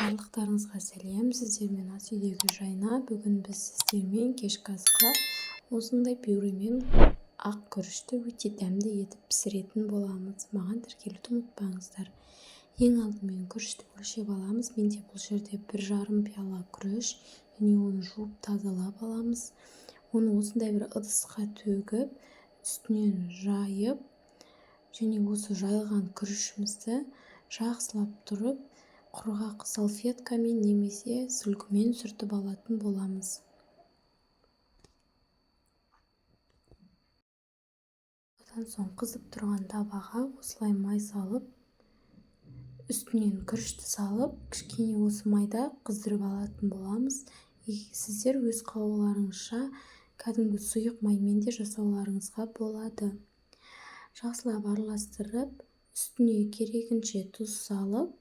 Барлықтарыңызға сәлем, сіздермен ас үйдегі Жайна. Бүгін біз сіздермен кешкі асқа осындай пюремен ақ күрішті өте дәмді етіп пісіретін боламыз. Маған тіркелуді ұмытпаңыздар. Ең алдымен күрішті өлшеп аламыз. Менде бұл жерде 1,5 пиала күріш, және оны жуып тазалап аламыз. Оны осындай бір ыдысқа төгіп, үстінен жайып, және осы жайылған күрішімізді жақсылап тұрып, құрғақ салфеткамен немесе сүлгімен сүртіп алатын боламыз. Одан соң қызып тұрған табаға осылай май салып, үстінен күрішті салып, кішкене осы майда қыздырып алатын боламыз. Сіздер өз қалауларыңызша кәдімгі сұйық маймен де жасауларыңызға болады. Жақсылап араластырып, үстіне керегінше тұз салып,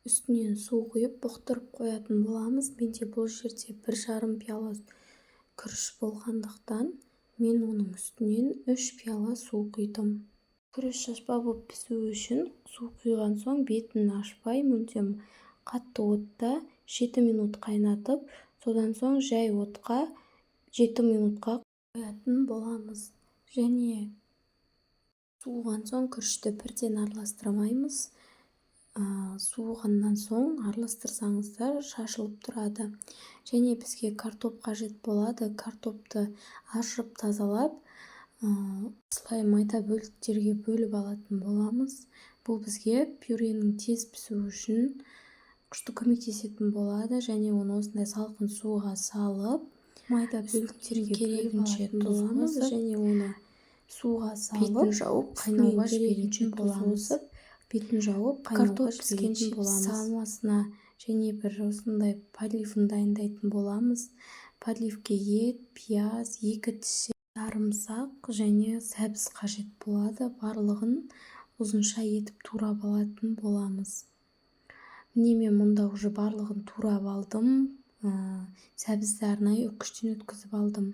үстінен су құйып бұқтырып қоятын боламыз. Менде бұл жерде 1,5 пиала күріш болғандықтан мен оның үстінен 3 пиала су құйдым. Күріш шашпа болып пісу үшін су құйған соң бетін ашпай, мүлдем қатты отта 7 минут қайнатып, содан соң жай отқа 7 минутқа қоятын боламыз. Және суыған соң күрішті бірден араластырмаймыз. Суығаннан соң араластырсаңыздар шашылып тұрады. Және бізге картоп қажет болады. Картопты ашып тазалап, осылай майда бөліктерге бөліп алатын боламыз. Бұл бізге пюренің тез пісуі үшін күшті көмектесетін болады. Және оны осындай салқын суға салып, майда бөліктерге керегінше тұз қосып, және оны суға салып, бетін жауып, қайнауға жіберетін боламыз. Бетін жауып, қайнауға жіберетін боламыз. Салмасына және бір осындай подливын дайындайтын боламыз. Подливке ет, пияз, 2 тісе сарымсақ және сәбіз қажет болады. Барлығын ұзынша етіп турап алатын боламыз. Міне мен мұнда уже барлығын турап алдым. Сәбізді арнайы үккіштен өткізіп алдым.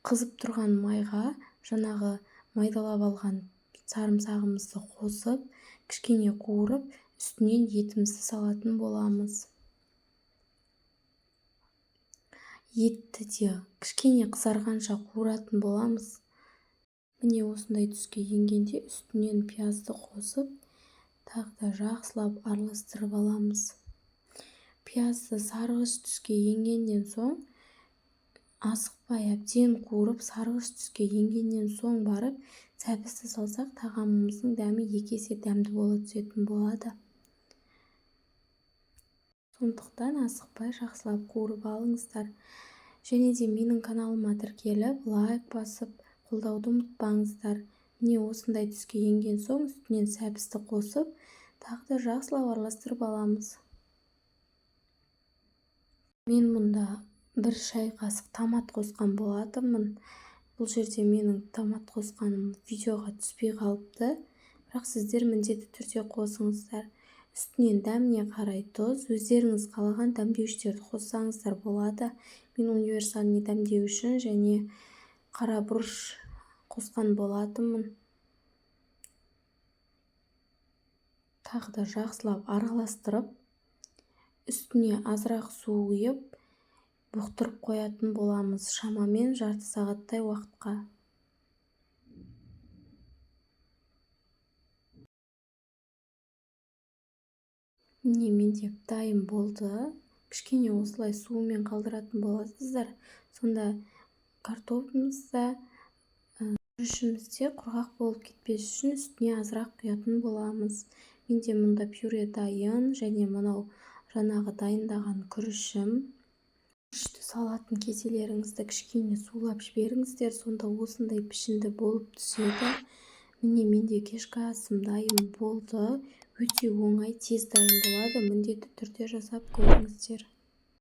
Қызып тұрған майға жаңағы майдалап алған сарымсағымызды қосып, кішкене қуырып, үстінен етімізді салатын боламыз. Етті де кішкене қызарғанша қуыратын боламыз. Міне осындай түске енгенде үстінен пиязды қосып, тағы да жақсылап араластырып аламыз. Пиязды сарғыш түске енгеннен соң, асықпай әбден қуырып, сарғыш түске енгеннен соң барып, сәбізді салсақ, тағамымыздың дәмі 2 есе дәмді бола түсетін болады. Сондықтан асықпай жақсылап қуырып алыңыздар. Және де менің каналыма тіркеліп, лайк басып, қолдауды ұмытпаңыздар. Міне осындай түске енген соң, үстінен сәбізді қосып, тағы да жақсылап араластырып аламыз. Мен мұнда 1 шай қасық томат қосқан болатынмын. Бұл жерде менің томат қосқаным видеоға түспей қалыпты, бірақ сіздер міндетті түрде қосыңыздар. Үстінен дәміне қарай тұз, өздеріңіз қалаған дәмдеуіштерді қоссаңыздар болады. Мен универсальный дәмдеуішін және қара бұрыш қосқан болатынмын. Тағы да жақсылап араластырып, үстіне азырақ су құйып, бұқтырып қоятын боламыз, шамамен жарты сағаттай уақытқа. Міне менде дайын болды. Кішкене осылай суымен қалдыратын боласыздар. Сонда картопымызда, күрішімізде құрғақ болып кетпес үшін үстіне азырақ құятын боламыз. Менде мұнда пюре дайын, және мынау жаңағы дайындаған күрішім. Күрішті салатын кеселеріңізді кішкене сулап жіберіңіздер, сонда осындай пішінді болып түседі. Міне менде кешкі асым дайын болды. Өте оңай, тез дайын болады. Міндетті түрде жасап көріңіздер.